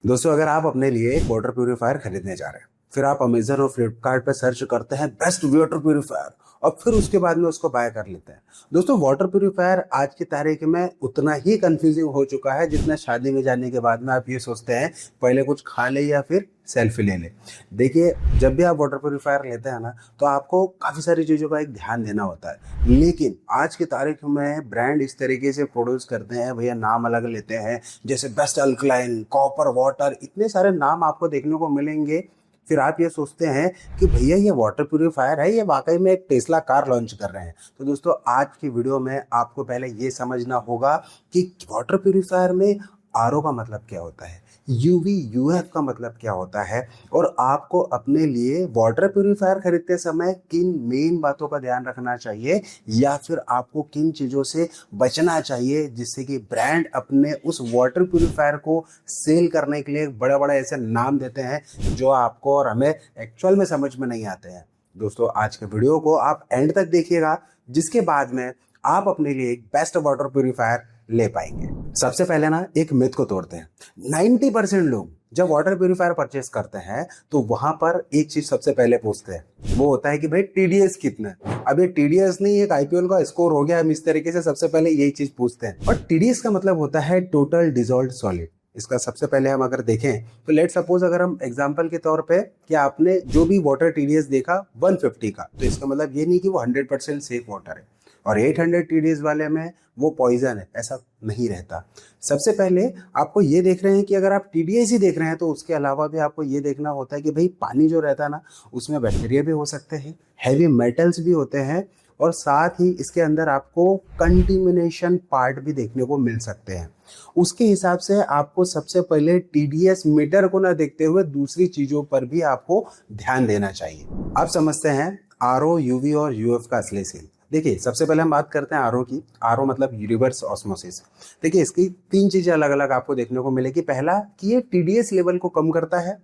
दोस्तों, अगर आप अपने लिए एक वाटर प्यूरिफायर खरीदने जा रहे हैं, फिर आप अमेजन और फ्लिपकार्ट पे सर्च करते हैं बेस्ट वाटर प्यूरिफायर और फिर उसके बाद में उसको बाय कर लेते हैं। दोस्तों, वाटर प्यूरिफायर आज की तारीख में उतना ही कंफ्यूजिंग हो चुका है जितना शादी में जाने के बाद में आप ये सोचते हैं पहले कुछ खा ले या फिर सेल्फी ले ले। देखिए, जब भी आप वाटर प्यूरिफायर लेते हैं ना, तो आपको काफ़ी सारी चीज़ों का एक ध्यान देना होता है। लेकिन आज की तारीख में ब्रांड इस तरीके से प्रोड्यूस करते हैं, भैया नाम अलग लेते हैं, जैसे बेस्ट अल्कलाइन, कॉपर वाटर, इतने सारे नाम आपको देखने को मिलेंगे। फिर आप ये सोचते हैं कि भैया ये वाटर प्यूरिफायर है, ये वाकई में एक टेस्ला कार लॉन्च कर रहे हैं। तो दोस्तों, आज की वीडियो में आपको पहले ये समझना होगा कि वाटर प्यूरिफायर में आरओ का मतलब क्या होता है, यूवी यूएफ का मतलब क्या होता है, और आपको अपने लिए वाटर प्यूरिफायर खरीदते समय किन मेन बातों का ध्यान रखना चाहिए या फिर आपको किन चीज़ों से बचना चाहिए, जिससे कि ब्रांड अपने उस वाटर प्यूरिफायर को सेल करने के लिए बड़े बड़े ऐसे नाम देते हैं जो आपको और हमें एक्चुअल में समझ में नहीं आते हैं। दोस्तों, आज के वीडियो को आप एंड तक देखिएगा, जिसके बाद में आप अपने लिए एक बेस्ट वाटर प्यूरिफायर ले पाएंगे। सबसे पहले ना एक मिथ को तोड़ते हैं। 90% लोग जब वाटर प्यूरिफायर परचेस करते हैं तो वहां पर एक चीज सबसे पहले पूछते हैं, वो होता है कि भाई टीडीएस कितना है। अब ये टीडीएस नहीं, एक आईपीएल का स्कोर हो गया। हम इस तरीके से सबसे पहले यही चीज पूछते हैं। और टीडीएस का मतलब होता है टोटल डिसॉल्व्ड सॉलिड। इसका सबसे पहले हम अगर देखें तो लेट सपोज, अगर हम एग्जांपल के तौर पे कि आपने जो भी वाटर टीडीएस देखा 150 का, तो इसका मतलब ये नहीं कि वो 100% सेफ वाटर है और 800 टीडीएस वाले में वो पॉइजन है, ऐसा नहीं रहता। सबसे पहले आपको ये देख रहे हैं कि अगर आप टीडीएस ही देख रहे हैं तो उसके अलावा भी आपको ये देखना होता है कि भाई पानी जो रहता है ना, उसमें बैक्टीरिया भी हो सकते हैं, हैवी मेटल्स भी होते हैं, और साथ ही इसके अंदर आपको कंटीमिनेशन पार्ट भी देखने को मिल सकते हैं। उसके हिसाब से आपको सबसे पहले टीडीएस मीटर को ना देखते हुए दूसरी चीज़ों पर भी आपको ध्यान देना चाहिए। आप समझते हैं आरओ, यूवी और यूएफ का असली सीन। देखिए, सबसे पहले हम बात करते हैं आरओ की। आरओ मतलब रिवर्स ऑस्मोसिस। देखिए, इसकी तीन चीज़ें अलग अलग आपको देखने को मिलेगी। पहला कि ये टीडीएस लेवल को कम करता है।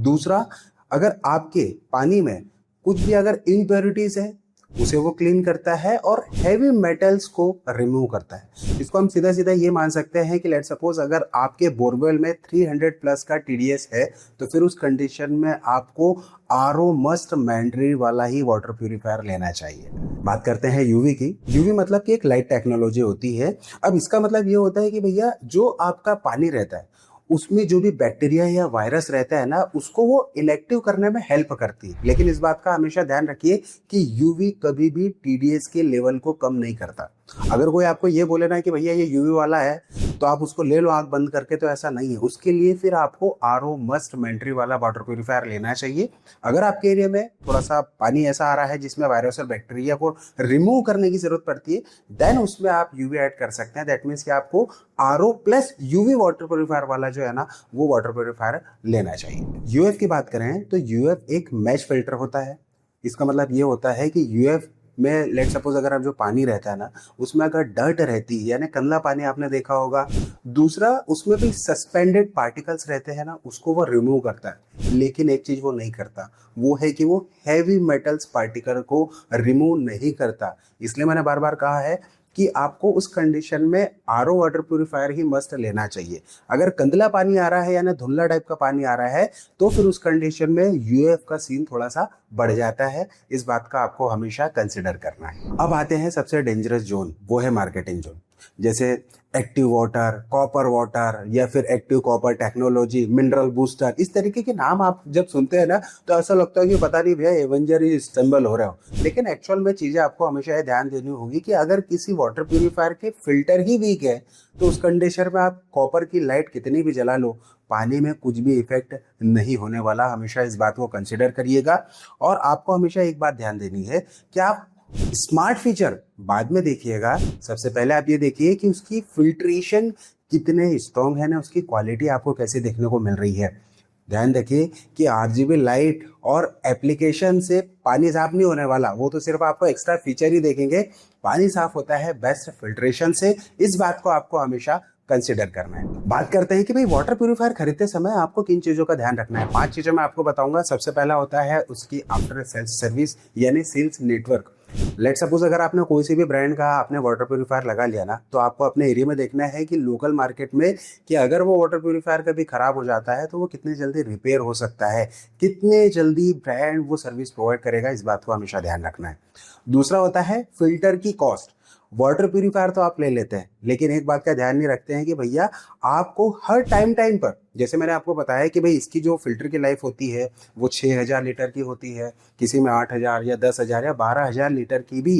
दूसरा, अगर आपके पानी में कुछ भी अगर इम्प्योरिटीज है उसे वो क्लीन करता है, और हैवी मेटल्स को रिमूव करता है। इसको हम सीधा सीधा ये मान सकते हैं कि लेट सपोज अगर आपके बोरवेल में 300 प्लस का टीडीएस है, तो फिर उस कंडीशन में आपको आरओ मस्ट मैंड्री वाला ही वाटर प्यूरिफायर लेना चाहिए। बात करते हैं यूवी की। यूवी मतलब कि एक लाइट टेक्नोलॉजी होती है। अब इसका मतलब ये होता है कि भैया जो आपका पानी रहता है उसमें जो भी बैक्टीरिया या वायरस रहता है ना, उसको वो इनएक्टिव करने में हेल्प करती है। लेकिन इस बात का हमेशा ध्यान रखिए कि यूवी कभी भी टीडीएस के लेवल को कम नहीं करता। अगर कोई आपको ये बोले ना कि भैया ये यूवी वाला है तो आप उसको ले लो आंख बंद करके, तो ऐसा नहीं है। उसके लिए फिर आपको आरओ मस्ट मैंट्री वाला वाटर प्यूरिफायर लेना चाहिए। अगर आपके एरिया में थोड़ा सा पानी ऐसा आ रहा है जिसमें वायरस और बैक्टीरिया को रिमूव करने की जरूरत पड़ती है, देन उसमें आप यूवी ऐड कर सकते हैं। दैट मीन्स कि आपको RO plus UV water purifier वाला जो है ना, वो वाटर प्यूरिफायर लेना चाहिए। यूएफ की बात करें तो यूएफ एक मैश फिल्टर होता है। इसका मतलब ये होता है कि यूएफ में लेट सपोज अगर आप जो पानी रहता है ना, उसमें अगर डर्ट रहती है, यानी कंधा पानी आपने देखा होगा। दूसरा, उसमें भी सस्पेंडेड पार्टिकल्स रहते हैं ना, उसको वो रिमूव करता है। लेकिन एक चीज वो नहीं करता, वो है कि वो हैवी मेटल्स पार्टिकल को रिमूव नहीं करता। इसलिए मैंने बार बार कहा है कि आपको उस कंडीशन में RO water purifier he must लेना चाहिए। अगर कंदला पानी आ रहा है यानी धुंधला टाइप का पानी आ रहा है, तो फिर उस कंडीशन में यूएफ का सीन थोड़ा सा बढ़ जाता है। इस बात का आपको हमेशा कंसिडर करना है। अब आते हैं सबसे डेंजरस जोन, वो है मार्केटिंग जोन। जैसे एक्टिव वाटर, कॉपर वाटर, या फिर active copper technology, mineral booster, इस तरीके के नाम आप जब सुनते हैं ना, तो ऐसा लगता है कि पता नहीं भैया एवेंजर ही असेंबल हो रहा हो। लेकिन एक्चुअल में चीज़ें आपको हमेशा ये ध्यान देनी होगी कि अगर किसी वाटर प्यूरिफायर के फिल्टर ही वीक है, तो उस कंडीशन में आप कॉपर की लाइट कितनी भी जला लो, पानी में कुछ भी इफेक्ट नहीं होने वाला। हमेशा इस बात को कंसिडर करिएगा। और आपको हमेशा एक बात ध्यान देनी है कि आप स्मार्ट फीचर बाद में देखिएगा। सबसे पहले आप ये देखिए कि उसकी फिल्ट्रेशन कितने स्ट्रॉन्ग है ना, उसकी क्वालिटी आपको कैसे देखने को मिल रही है। ध्यान रखिए कि आरजीबी लाइट और एप्लीकेशन से पानी साफ नहीं होने वाला, वो तो सिर्फ आपको एक्स्ट्रा फीचर ही देखेंगे। पानी साफ होता है बेस्ट फिल्ट्रेशन से। इस बात को आपको हमेशा कंसिडर करना है। बात करते हैं कि भाई वाटर प्यूरिफायर खरीदते समय आपको किन चीज़ों का ध्यान रखना है। 5 चीज़ें मैं आपको बताऊंगा। सबसे पहला होता है उसकी आफ्टर सेल्स सर्विस यानी सेल्स नेटवर्क। लेट सपोज अगर आपने कोई सी भी ब्रांड का आपने वाटर प्यूरिफायर लगा लिया ना, तो आपको अपने एरिया में देखना है कि लोकल मार्केट में कि अगर वो वाटर प्यूरिफायर कभी खराब हो जाता है तो वो कितनी जल्दी रिपेयर हो सकता है, कितने जल्दी ब्रांड वो सर्विस प्रोवाइड करेगा, इस बात को हमेशा ध्यान रखना है। दूसरा होता है फिल्टर की कॉस्ट। वाटर प्यूरिफायर तो आप ले लेते हैं, लेकिन एक बात का ध्यान नहीं रखते हैं कि भैया आपको हर टाइम पर, जैसे मैंने आपको बताया कि भाई इसकी जो फिल्टर की लाइफ होती है वो 6,000 लीटर की होती है, किसी में 8,000 या 10,000 या 12,000 लीटर की भी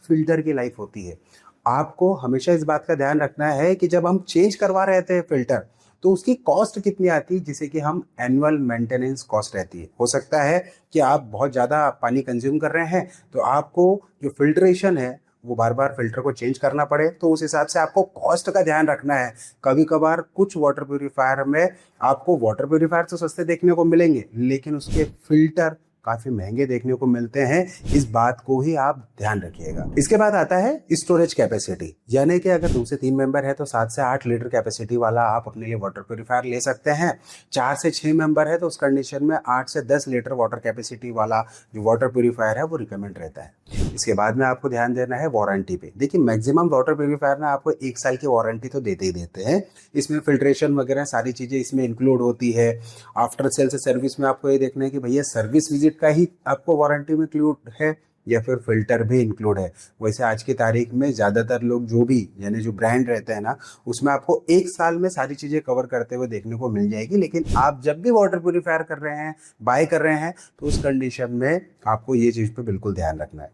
फिल्टर की लाइफ होती है। आपको हमेशा इस बात का ध्यान रखना है कि जब हम चेंज करवा रहे थे फिल्टर, तो उसकी कॉस्ट कितनी आती है, जिसे कि हम एनुअल मेंटेनेंस कॉस्ट रहती है। हो सकता है कि आप बहुत ज़्यादा पानी कंज्यूम कर रहे हैं, तो आपको जो फिल्ट्रेशन है वो बार बार फिल्टर को चेंज करना पड़े, तो उस हिसाब से आपको कॉस्ट का ध्यान रखना है। कभी कभार कुछ वाटर प्यूरिफायर में आपको वाटर प्यूरिफायर तो सस्ते देखने को मिलेंगे, लेकिन उसके फिल्टर काफ़ी महंगे देखने को मिलते हैं। इस बात को ही आप ध्यान रखिएगा। इसके बाद आता है स्टोरेज कैपेसिटी, यानी कि अगर 2 से 3 मेंबर है तो 7 से 8 लीटर कैपेसिटी वाला आप अपने लिए वाटर प्यूरिफायर ले सकते हैं। 4 से 6 मेंबर है तो उस कंडीशन में 8 से 10 लीटर वाटर कैपेसिटी वाला जो वाटर प्यूरिफायर है वो रिकमेंड रहता है। इसके बाद में आपको ध्यान देना है वारंटी पे। देखिए मैक्सिमम वाटर प्यूरिफायर ना आपको 1 साल की वारंटी तो देते ही देते हैं। इसमें फिल्ट्रेशन वगैरह सारी चीज़ें इसमें इंक्लूड होती है। आफ्टर सेल से सर्विस में आपको ये देखना है कि भैया सर्विस विजिट का ही आपको वारंटी में इंक्लूड है या फिर फिल्टर भी इंक्लूड है। वैसे आज की तारीख में ज़्यादातर लोग जो भी यानी जो ब्रांड रहते हैं ना, उसमें आपको 1 साल में सारी चीज़ें कवर करते हुए देखने को मिल जाएगी। लेकिन आप जब भी वाटर प्यूरिफायर कर रहे हैं, बाय कर रहे हैं, तो उस कंडीशन में आपको ये चीज़ पे बिल्कुल ध्यान रखना है।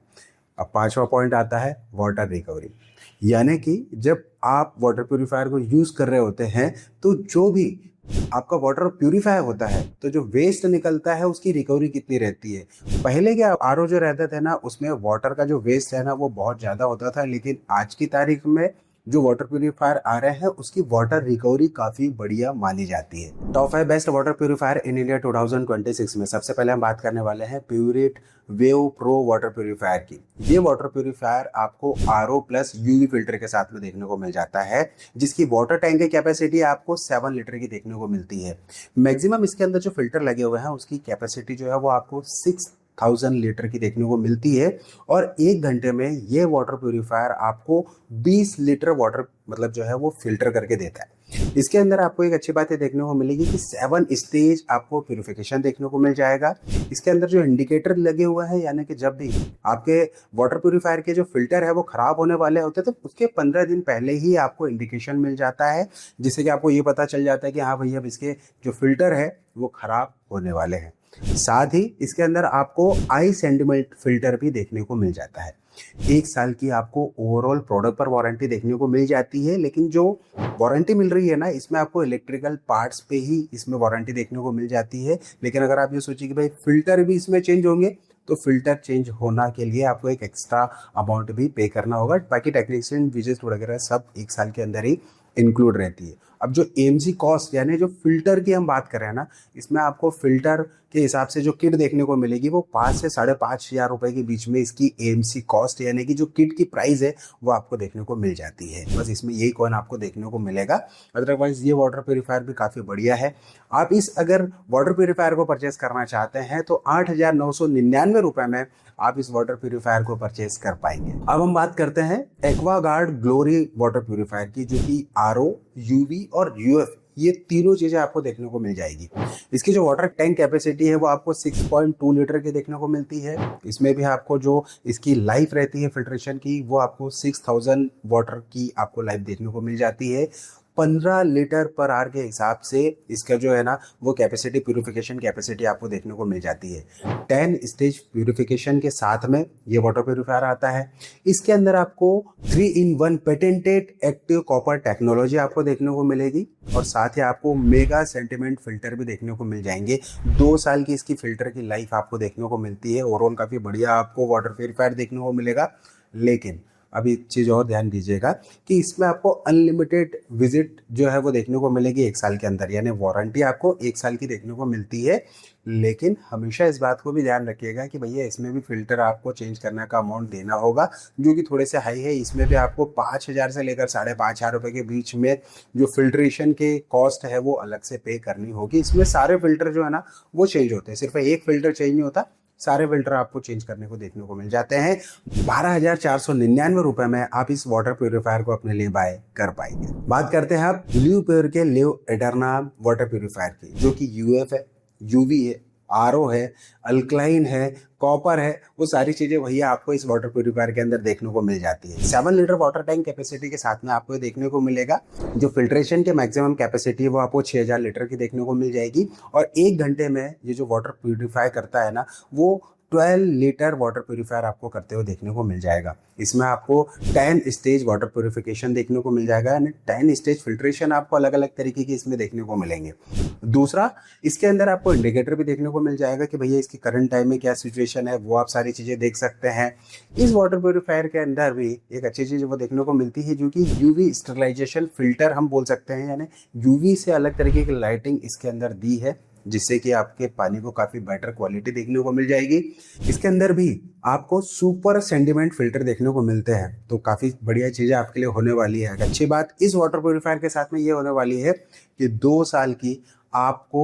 अब 5वां पॉइंट आता है वाटर रिकवरी, यानी कि जब आप वाटर प्यूरिफायर को यूज़ कर रहे होते हैं तो जो भी आपका वाटर प्यूरिफाई होता है तो जो वेस्ट निकलता है उसकी रिकवरी कितनी रहती है। पहले के आरओ जो रहते थे ना, उसमें वाटर का जो वेस्ट है ना वो बहुत ज़्यादा होता था, लेकिन आज की तारीख में जो वाटर प्यूरिफायर आ रहे हैं उसकी वाटर रिकवरी काफ़ी बढ़िया मानी जाती है। Top 5 best water purifier in India 2026 में सबसे पहले हम बात करने वाले हैं प्यूरिट वेव प्रो वाटर प्यूरिफायर की। ये वाटर प्यूरिफायर आपको आरओ प्लस यूवी फिल्टर के साथ में देखने को मिल जाता है, जिसकी वाटर टैंक की कैपेसिटी आपको 7 लीटर की देखने को मिलती है। मैक्सिमम इसके अंदर जो फिल्टर लगे हुए हैं उसकी कैपेसिटी जो है वो आपको 6,000 लीटर की देखने को मिलती है, और 1 घंटे में ये वाटर प्यूरिफायर आपको 20 लीटर वाटर मतलब जो है वो फिल्टर करके देता है। इसके अंदर आपको एक अच्छी बात ये देखने को मिलेगी कि 7 स्टेज आपको प्यूरिफिकेशन देखने को मिल जाएगा। इसके अंदर जो इंडिकेटर लगे हुए हैं, यानी कि जब भी आपके वाटर प्यूरिफायर के जो फिल्टर है वो खराब होने वाले होते हैं तो उसके 15 दिन पहले ही आपको इंडिकेशन मिल जाता है, जिससे कि आपको ये पता चल जाता है कि हाँ भैया अब इसके जो फिल्टर है वो खराब होने वाले हैं। साथ ही इसके अंदर आपको आई सेंटीमेंट फिल्टर भी देखने को मिल जाता है। 1 साल की आपको ओवरऑल प्रोडक्ट पर वारंटी देखने को मिल जाती है, लेकिन जो वारंटी मिल रही है ना, इसमें आपको इलेक्ट्रिकल पार्ट्स पे ही इसमें वारंटी देखने को मिल जाती है। लेकिन अगर आप ये सोचिए कि भाई फिल्टर भी इसमें चेंज होंगे, तो फिल्टर चेंज होना के लिए आपको एक एक्स्ट्रा अमाउंट भी पे करना होगा। बाकी टेक्नीशियन विजिट वगैरह सब 1 साल के अंदर ही इंक्लूड रहती है। अब जो एमजी कॉस्ट यानी जो फिल्टर की हम बात कर रहे हैं ना, इसमें आपको फिल्टर के हिसाब से जो किट देखने को मिलेगी वो 5 से 5,500 रुपए के बीच में इसकी एमसी कॉस्ट यानी कि जो किट की प्राइस है वो आपको देखने को मिल जाती है। बस इसमें यही कॉइन आपको देखने को मिलेगा। अदरवाइज ये वाटर प्यूरिफायर भी काफ़ी बढ़िया है। आप इस अगर वाटर प्यूरिफायर को परचेस करना चाहते हैं तो 8,999 रुपये में आप इस वाटर प्यूरिफायर को परचेस कर पाएंगे। अब हम बात करते हैं एक्वागार्ड ग्लोरी वाटर प्यूरिफायर की, जो कि आरओ, यूवी और यूएफ ये तीनों चीज़ें आपको देखने को मिल जाएगी। इसकी जो वाटर टैंक कैपेसिटी है वो आपको 6.2 लीटर की देखने को मिलती है। इसमें भी आपको जो इसकी लाइफ रहती है फिल्ट्रेशन की वो आपको 6,000 वाटर की आपको लाइफ देखने को मिल जाती है। 15 लीटर पर आवर के हिसाब से इसका जो है ना वो कैपेसिटी, प्यूरिफिकेशन कैपेसिटी आपको देखने को मिल जाती है। 10 स्टेज प्यूरिफिकेशन के साथ में ये वाटर प्यूरिफायर आता है। इसके अंदर आपको 3-in-1 patented active copper technology आपको देखने को मिलेगी, और साथ ही आपको मेगा सेंटीमेंट फिल्टर भी देखने को मिल जाएंगे। 2 साल की इसकी फिल्टर की लाइफ आपको देखने को मिलती है। ओवरऑल काफ़ी बढ़िया आपको वाटर प्यूरिफायर देखने को मिलेगा। लेकिन अभी एक चीज़ और ध्यान दीजिएगा कि इसमें आपको अनलिमिटेड विजिट जो है वो देखने को मिलेगी 1 साल के अंदर, यानी वारंटी आपको 1 साल की देखने को मिलती है। लेकिन हमेशा इस बात को भी ध्यान रखिएगा कि भैया इसमें भी फिल्टर आपको चेंज करने का अमाउंट देना होगा, जो कि थोड़े से हाई है। इसमें भी आपको 5,000 से लेकर 5,500 रुपये के बीच में जो फिल्ट्रेशन के कॉस्ट है वो अलग से पे करनी होगी। इसमें सारे फिल्टर जो है ना वो चेंज होते हैं, सिर्फ एक फिल्टर चेंज नहीं होता, सारे फिल्टर आपको चेंज करने को देखने को मिल जाते हैं। 12,499 में आप इस वाटर प्यूरिफायर को अपने लिए बाय कर पाएंगे। बात करते हैं आप लिवप्योर के लिव एटर्ना वाटर प्यूरिफायर की, जो कि यूएफ है, यूवी है, आरओ है, अल्कलाइन है, कॉपर है, वो सारी चीजें भैया आपको इस वाटर प्यूरिफायर के अंदर देखने को मिल जाती है। 7 लीटर वाटर टैंक कैपेसिटी के साथ में आपको देखने को मिलेगा। जो फिल्ट्रेशन के मैक्सिमम कैपेसिटी है वो आपको 6000 लीटर की देखने को मिल जाएगी। और 1 घंटे में ये जो वाटर प्यूरिफाई करता है ना, वो 12 लीटर वाटर प्यूरिफायर आपको करते हुए देखने को मिल जाएगा। इसमें आपको 10 स्टेज वाटर प्यूरिफिकेशन देखने को मिल जाएगा, यानी 10 स्टेज फिल्ट्रेशन आपको अलग अलग तरीके की इसमें देखने को मिलेंगे। दूसरा, इसके अंदर आपको इंडिकेटर भी देखने को मिल जाएगा कि भैया इसकी करंट टाइम में क्या सिचुएशन है, वो आप सारी चीज़ें देख सकते हैं। इस वाटर प्यूरिफायर के अंदर भी एक अच्छी चीज़ वो देखने को मिलती है, जो कि यूवी स्टरलाइजेशन फिल्टर हम बोल सकते हैं, यानी यूवी से अलग तरीके की लाइटिंग इसके अंदर दी है, जिससे कि आपके पानी को काफ़ी बेटर क्वालिटी देखने को मिल जाएगी। इसके अंदर भी आपको सुपर सेंडिमेंट फिल्टर देखने को मिलते हैं, तो काफ़ी बढ़िया चीज़ें आपके लिए होने वाली है। अच्छी बात इस वाटर प्यूरिफायर के साथ में ये होने वाली है कि 2 साल की आपको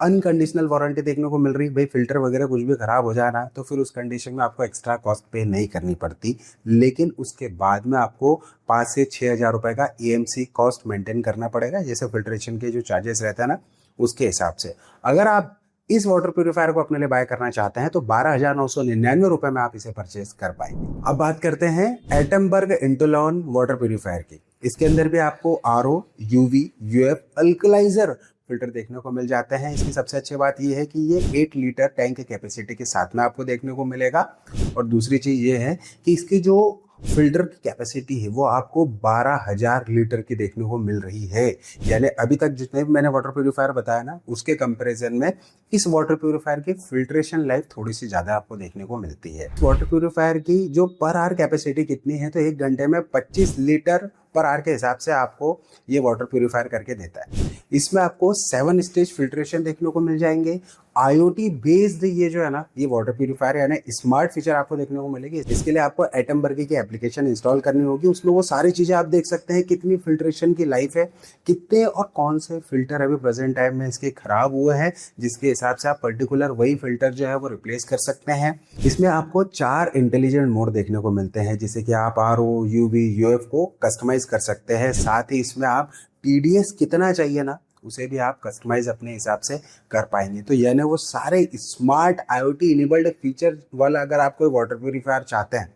अनकंडीशनल वारंटी देखने को मिल रही। भाई फिल्टर वगैरह कुछ भी खराब हो जाना तो फिर उस कंडीशन में आपको एक्स्ट्रा कॉस्ट पे नहीं करनी पड़ती, लेकिन उसके बाद में आपको 5 से 6 हज़ार रुपये का EMC कॉस्ट मेंटेन करना पड़ेगा, जैसे फिल्ट्रेशन के जो चार्जेस रहता है ना उसके हिसाब से। अगर आप इस वाटर प्यूरिफायर को अपने लिए बाय करना चाहते हैं तो 12,999 में आप इसे परचेज कर पाएंगे। अब बात करते हैं एटमबर्ग इंटोलॉन वाटर प्यूरिफायर की। इसके अंदर भी आपको RO, UV, UF, अल्कलाइजर फिल्टर देखने को मिल जाते हैं। इसकी सबसे अच्छी बात यह है कि ये 8 लीटर टैंक की कैपेसिटी के साथ में आपको देखने को मिलेगा। और दूसरी चीज़ ये है कि इसकी जो फिल्टर की कैपेसिटी है वो आपको 12,000 लीटर की देखने को मिल रही है। यानी अभी तक जितने भी मैंने वाटर प्यूरिफायर बताया ना, उसके कंपैरिजन में इस वाटर प्यूरिफायर की फिल्ट्रेशन लाइफ थोड़ी सी ज़्यादा आपको देखने को मिलती है। वाटर प्यूरिफायर की जो पर आवर कैपेसिटी कितनी है, तो 1 घंटे में 25 लीटर पर आवर के हिसाब से आपको ये वाटर प्यूरिफायर करके देता है। इसमें आपको 7 स्टेज फिल्ट्रेशन देखने को मिल जाएंगे। IoT बेस्ड ये जो है ना, ये वाटर प्यूरिफायर यानी स्मार्ट फीचर आपको देखने को मिलेगी। इसके लिए आपको एटमबर्ग की एप्लीकेशन इंस्टॉल करनी होगी। उसमें वो सारी चीज़ें आप देख सकते हैं, कितनी फिल्ट्रेशन की लाइफ है, कितने और कौन से फिल्टर अभी प्रेजेंट टाइम में इसके खराब हुए हैं, जिसके हिसाब से आप पर्टिकुलर वही फिल्टर जो है वो रिप्लेस कर सकते हैं। इसमें आपको 4 इंटेलिजेंट मोड देखने को मिलते हैं, जिससे कि आप RO, UV, UF को कस्टमाइज कर सकते हैं। साथ ही इसमें आप TDS कितना चाहिए ना, उसे भी आप कस्टमाइज अपने हिसाब से कर पाएंगे। तो यानी वो सारे स्मार्ट IoT इनेबल्ड फीचर वाला अगर आप कोई वाटर प्यूरिफायर चाहते हैं,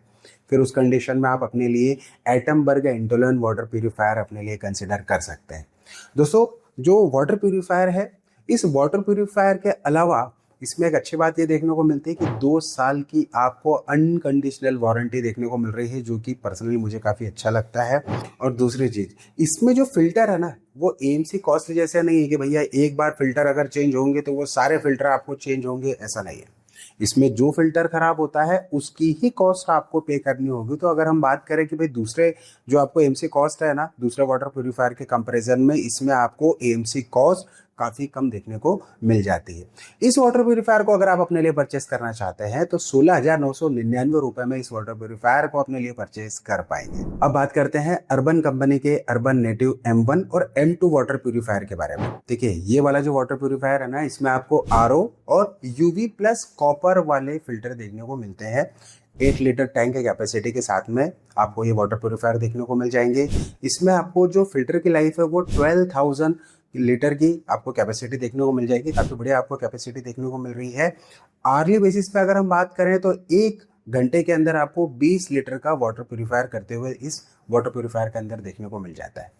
फिर उस कंडीशन में आप अपने लिए एटमबर्ग इंटोलॉन वाटर प्यूरिफायर अपने लिए कंसिडर कर सकते हैं। दोस्तों, जो वाटर प्यूरिफायर है, इस वाटर प्यूरिफायर के अलावा इसमें एक अच्छी बात ये देखने को मिलती है कि 2 साल की आपको अनकंडीशनल वारंटी देखने को मिल रही है, जो कि पर्सनली मुझे काफ़ी अच्छा लगता है। और दूसरी चीज़, इसमें जो फिल्टर है ना, वो AMC कॉस्ट जैसे नहीं है कि भैया एक बार फिल्टर अगर चेंज होंगे तो वो सारे फिल्टर आपको चेंज होंगे, ऐसा नहीं है। इसमें जो फिल्टर खराब होता है उसकी ही कॉस्ट आपको पे करनी होगी। तो अगर हम बात करें कि भाई दूसरे जो आपको AMC कॉस्ट है ना, दूसरे वाटर प्यूरिफायर के कंपैरिजन में इसमें आपको AMC कॉस्ट काफ़ी कम देखने को मिल जाती है। इस वाटर प्यूरिफायर को अगर आप अपने लिए परचेस करना चाहते हैं तो 16,999 में इस वाटर प्यूरिफायर को अपने लिए परचेस कर पाएंगे। अब बात करते हैं अर्बन कंपनी के अर्बन नेटिव M1 और M2 वाटर प्यूरिफायर के बारे में। देखिए, ये वाला जो वाटर प्यूरिफायर है ना, इसमें आपको RO और UV प्लस कॉपर वाले फिल्टर देखने को मिलते हैं। 8 लीटर टैंक की कैपेसिटी के साथ में आपको ये वाटर प्यूरिफायर देखने को मिल जाएंगे। इसमें आपको जो फिल्टर की लाइफ है वो 12,000 लीटर की आपको कैपेसिटी देखने को मिल जाएगी। काफ़ी बढ़िया आपको कैपेसिटी देखने को मिल रही है। आर्ली बेसिस पे अगर हम बात करें तो 1 घंटे के अंदर आपको 20 लीटर का वाटर प्यूरिफायर करते हुए इस वाटर प्यूरिफायर के अंदर देखने को मिल जाता है।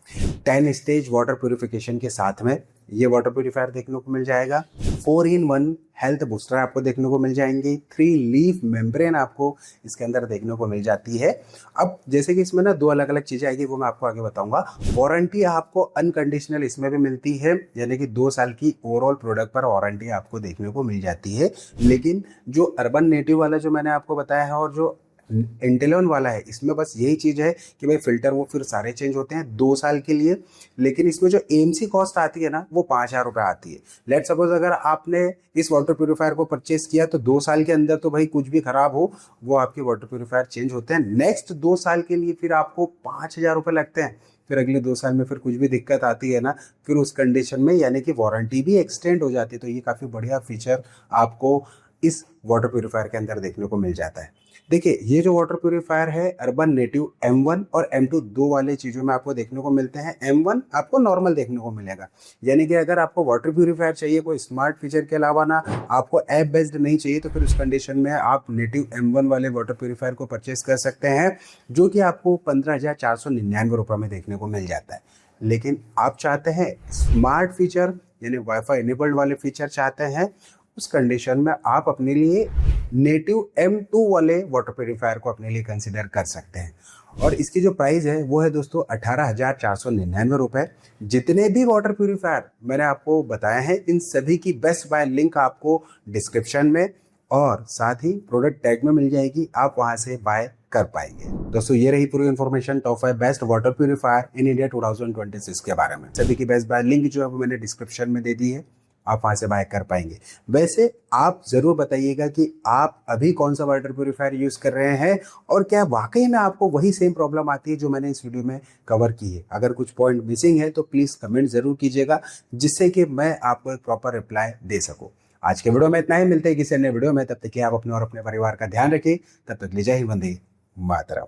10 स्टेज वाटर प्यूरिफिकेशन के साथ में ये वाटर प्यूरिफायर देखने को मिल जाएगा। 4-in-1 हेल्थ बूस्टर आपको देखने को मिल जाएंगे। 3 लीफ मेम्ब्रेन आपको इसके अंदर देखने को मिल जाती है। अब जैसे कि इसमें ना 2 अलग अलग चीज़ें आएगी, वो मैं आपको आगे बताऊंगा। वारंटी आपको अनकंडीशनल इसमें भी मिलती है, यानी कि 2 साल की ओवरऑल प्रोडक्ट पर वारंटी आपको देखने को मिल जाती है। लेकिन जो अर्बन नेटिव वाला जो मैंने आपको बताया है और जो इंटेलॉन वाला है, इसमें बस यही चीज़ है कि भाई फिल्टर वो फिर सारे चेंज होते हैं 2 साल के लिए। लेकिन इसमें जो AMC कॉस्ट आती है ना, वो 5,000 रुपये आती है। लेट सपोज अगर आपने इस वाटर प्यूरिफायर को परचेस किया तो 2 साल के अंदर तो भाई कुछ भी खराब हो वो आपके वाटर प्यूरिफायर चेंज होते हैं। नेक्स्ट 2 साल के लिए फिर आपको 5,000 रुपये लगते हैं। फिर अगले 2 साल में फिर कुछ भी दिक्कत आती है ना, फिर उस कंडीशन में यानी कि वारंटी भी एक्सटेंड हो जाती है। तो ये काफ़ी बढ़िया फीचर आपको इस वाटर प्यूरिफायर के अंदर देखने को मिल जाता है। देखिए, ये जो वाटर प्यूरिफायर है अर्बन नेटिव M1 और M2 दो वाले चीज़ों में आपको देखने को मिलते हैं। M1 आपको नॉर्मल देखने को मिलेगा, यानी कि अगर आपको वाटर प्यूरिफायर चाहिए कोई स्मार्ट फीचर के अलावा ना, आपको ऐप बेस्ड नहीं चाहिए, तो फिर उस कंडीशन में आप नेटिव M1 वाले वाटर प्यूरिफायर को परचेस कर सकते हैं, जो कि आपको 15,499 रुपये में देखने को मिल जाता है। लेकिन आप चाहते हैं स्मार्ट फीचर यानी वाईफाई इनेबल्ड वाले फीचर चाहते हैं, उस कंडीशन में आप अपने लिए नेटिव M2 वाले वाटर प्यूरिफायर को अपने लिए कंसिडर कर सकते हैं। और इसकी जो प्राइस है वो है दोस्तों 18,499 रुपये। जितने भी वाटर प्यूरिफायर मैंने आपको बताया है, इन सभी की बेस्ट बाय लिंक आपको डिस्क्रिप्शन में और साथ ही प्रोडक्ट टैग में मिल जाएगी, आप वहां से बाय कर पाएंगे। दोस्तों, ये रही पूरी information top 5 best water purifier in India 2026 के बारे में। सभी की बेस्ट बाय लिंक जो है वो मैंने डिस्क्रिप्शन में दे दी है, आप वहां से बाय कर पाएंगे। वैसे आप जरूर बताइएगा कि आप अभी कौन सा वाटर प्यूरिफायर यूज कर रहे हैं और क्या वाकई में आपको वही सेम प्रॉब्लम आती है जो मैंने इस वीडियो में कवर की है। अगर कुछ पॉइंट मिसिंग है तो प्लीज कमेंट जरूर कीजिएगा, जिससे कि मैं आपको एक प्रॉपर रिप्लाई दे सकूं। आज के वीडियो में इतना ही, मिलते हैं किसी अन्य वीडियो में। तब तक कि आप अपने और अपने परिवार का ध्यान रखिए। तब तक ले जय हिंद, वंदे मातरम।